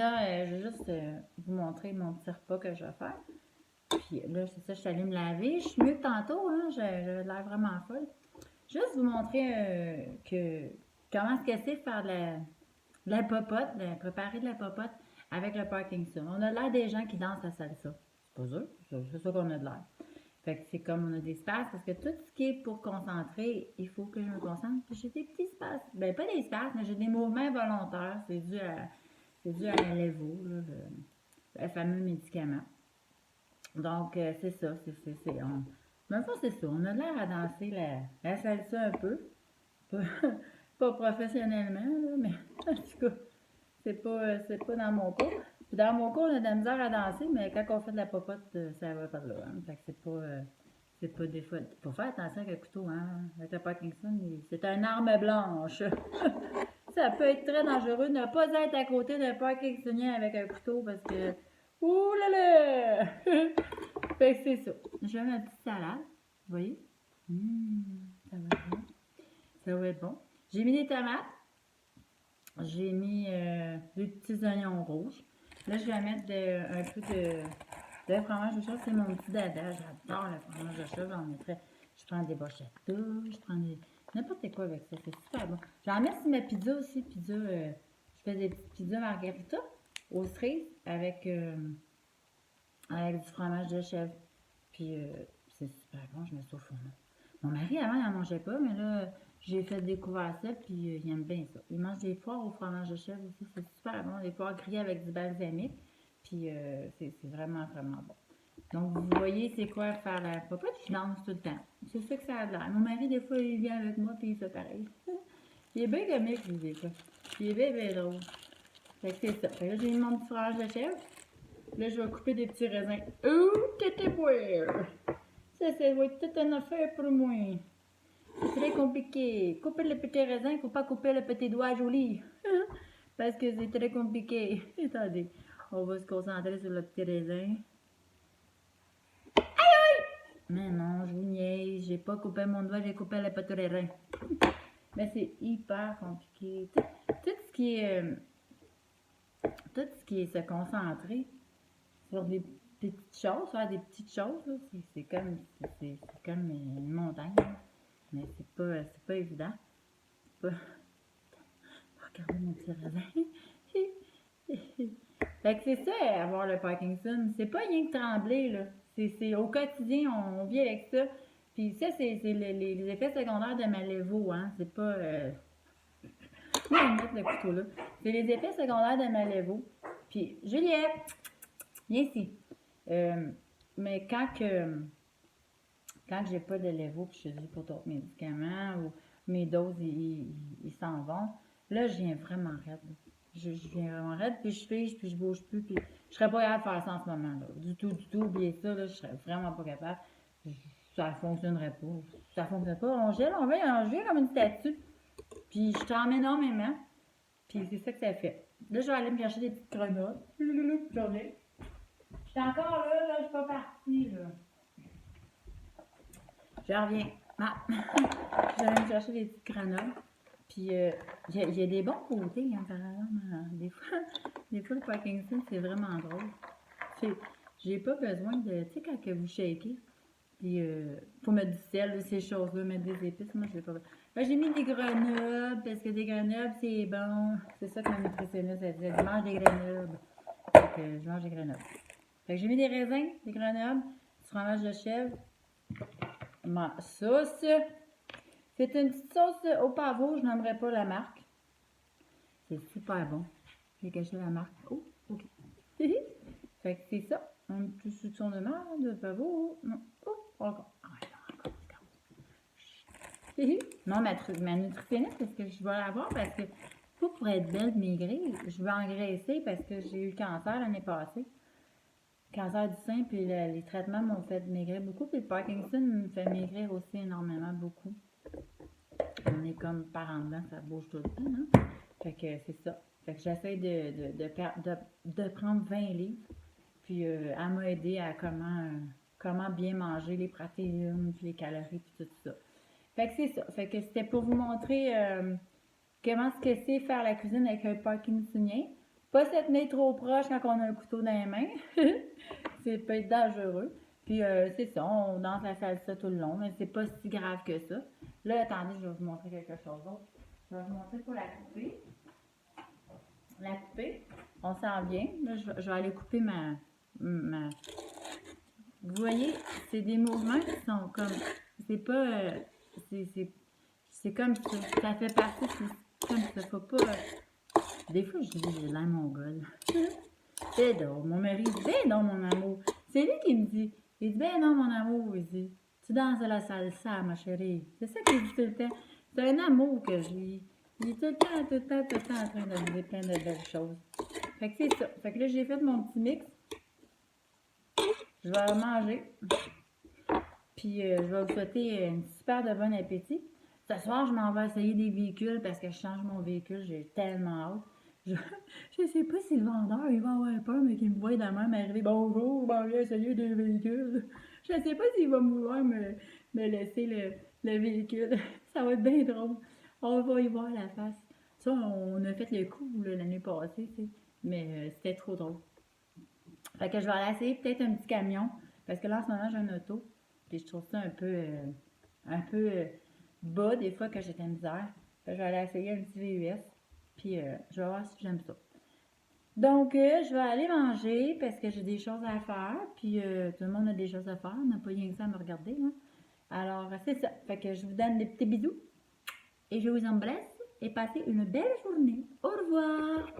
là, je vais juste vous montrer mon petit repas que je vais faire. Puis là, c'est ça, je suis allée me laver. Je suis mieux que tantôt, hein, j'avais l'air vraiment folle. Juste vous montrer comment est-ce que c'est faire de la popote, préparer de la popote avec le Parkinson. On a l'air des gens qui dansent la salsa. C'est pas sûr, c'est ça qu'on a de l'air. Fait que c'est comme on a des espaces, parce que tout ce qui est pour concentrer, il faut que je me concentre. Puis j'ai des petits espaces. Ben, pas des espaces, mais j'ai des mouvements volontaires. C'est dû à la Levo, là, le fameux médicament. Donc, c'est ça. Même pas c'est ça. On a l'air à danser la salsa un peu. Pas, pas professionnellement, là, mais en tout cas, c'est pas dans mon cas. Puis dans mon cas, on a de la misère à danser, mais quand on fait de la popote, ça va par là. Hein. Fait que c'est pas des fois. Faut faire attention avec le couteau, hein. Avec le Parkinson, c'est une arme blanche. Ça peut être très dangereux de ne pas être à côté d'un Parkinsonien avec un couteau parce que. Ouh là là! Fait que c'est ça. J'ai ma petite salade. Vous voyez? Ça va être bon. Ça va être bon. J'ai mis des tomates. J'ai mis des petits oignons rouges. Là, je vais mettre un peu de fromage de chèvre. C'est mon petit dada. J'adore le fromage de chèvre. J'en mettrais. Je prends des brochettes. Je prends n'importe quoi avec ça. C'est super bon. J'en mets sur ma pizza aussi. Pizza, je fais des petites pizzas margarita aux cerises avec du fromage de chèvre. Puis, c'est super bon. Je mets ça au fourneau. Mon mari, avant, il n'en mangeait pas, mais là, j'ai fait découvrir ça, puis il aime bien ça. Il mange des poires au fromage de chèvre aussi, c'est super bon. Des poires grillées avec du balsamique, puis c'est vraiment, vraiment bon. Donc, vous voyez, c'est quoi faire la popote? Je danse tout le temps. C'est ça que ça a l'air. Mon mari, des fois, il vient avec moi, puis il fait pareil. Il est bien comique, lui, des fois. Puis il est bien, bien drôle. Fait que c'est ça. Fait que là, j'ai mis mon petit fromage de chèvre. Là, je vais couper des petits raisins. Ouh, t'étais boire! Ça va être toute une affaire pour moi. C'est très compliqué. Couper le petit raisin, il ne faut pas couper le petit doigt joli. Parce que c'est très compliqué. Attendez, on va se concentrer sur le petit raisin. Mais non, je vous niaise. J'ai pas coupé mon doigt, j'ai coupé le petit raisin. Mais c'est hyper compliqué. Tout ce qui est... tout ce qui est se concentrer sur des petites choses, faire des petites choses, c'est comme une montagne. Mais c'est pas évident. Pas... Regardez mon petit raisin. Fait que c'est ça, avoir le Parkinson. C'est pas rien que trembler, là. C'est au quotidien, on vit avec ça. Puis ça, c'est les effets secondaires de Malévo, hein. C'est pas... Je vais mettre le couteau là. C'est les effets secondaires de Malévo. Puis, Juliette, viens ici. Mais quand j'ai pas de Levo, puis je suis pour d'autres médicaments, ou mes doses, ils s'en vont, là, je viens vraiment raide. Je viens vraiment raide, puis je fige, puis je bouge plus, puis je serais pas capable de faire ça en ce moment, là. Du tout, oubliez ça, là, je serais vraiment pas capable. Ça fonctionnerait pas. Ça fonctionne pas. On gèle, on vient comme une statue. Puis je tremble énormément. Puis c'est ça que ça fait. Là, je vais aller me chercher des petites grenades. J'en ai. Je suis encore là, je suis pas partie, là. Je reviens. Ah. Je vais aller me chercher des petites grenades. Puis, il y a des bons côtés, hein, par exemple. Des fois, le Parkinson, c'est vraiment drôle. J'ai pas besoin de... Tu sais, quand que vous shakez, puis faut mettre du sel, ces choses-là, mettre des épices, moi, je l'ai pas besoin. Là, j'ai mis des grenades, parce que des grenades, c'est bon. C'est ça que ma nutritionniste a dit. Elle dit, mange des grenades. Fait que je mange des grenades. Fait que j'ai mis des raisins, des grenades, du fromage de chèvre. Ma sauce. C'est une petite sauce au pavot, je n'aimerais pas la marque. C'est super bon. J'ai caché la marque. Oh, ok. Fait que c'est ça. Un petit soupçon de marque, de pavot. Non. Oh, encore. Non, ma nutritionniste, parce que je vais l'avoir parce que pas pour être belle maigrir, je veux engraisser parce que j'ai eu le cancer l'année passée. Cancer du sein, puis les traitements m'ont fait maigrir beaucoup, puis le Parkinson me fait maigrir aussi énormément beaucoup. On est comme par en dedans, ça bouge tout le temps, hein? Fait que c'est ça. Fait que j'essaie de prendre 20 livres, puis elle m'a aidé à comment bien manger les protéines, puis les calories, puis tout ça. Fait que c'est ça. Fait que c'était pour vous montrer comment ce que c'est faire la cuisine avec un Parkinsonien. Pas se tenir trop proche quand on a un couteau dans les mains. C'est peut être dangereux. Puis c'est ça, on danse la salsa tout le long, mais c'est pas si grave que ça. Là, attendez, je vais vous montrer quelque chose d'autre. Je vais vous montrer pour la couper. La couper, on s'en vient. Là, je vais aller couper ma... Vous voyez, c'est des mouvements qui sont comme... C'est pas... c'est comme ça. Ça fait partie, c'est comme ça. Faut pas... Des fois, je dis, j'ai l'air mongole. Ben non, mon mari dit, ben non, mon amour. C'est lui qui me dit. Il dit, ben non, mon amour. Il dit, tu danses la salsa, ma chérie. C'est ça qu'il dit tout le temps. C'est un amour que j'ai. Il est tout le temps, tout le temps, tout le temps en train de me dire plein de belles choses. Fait que c'est ça. Fait que là, j'ai fait mon petit mix. Je vais manger. Puis, je vais vous souhaiter une super de bon appétit. Ce soir, je m'en vais essayer des véhicules parce que je change mon véhicule. J'ai tellement hâte. Je sais pas si le vendeur, il va avoir peur, mais qu'il me voit de même arriver. Bonjour, je m'en viens essayer des véhicules. Je sais pas s'il va me vouloir me laisser le véhicule. Ça va être bien drôle. On va y voir la face. Ça, on a fait le coup l'année passée, tu sais. Mais c'était trop drôle. Fait que je vais aller essayer peut-être un petit camion. Parce que là, en ce moment, j'ai un auto. Puis je trouve ça un peu bas des fois que j'ai de la misère. Fait que je vais aller essayer un petit VUS. Puis je vais voir si j'aime ça. Donc, je vais aller manger parce que j'ai des choses à faire. Puis tout le monde a des choses à faire. On n'a pas rien que ça à me regarder. Hein. Alors, c'est ça. Fait que je vous donne des petits bisous. Et je vous embrasse. Et passez une belle journée. Au revoir!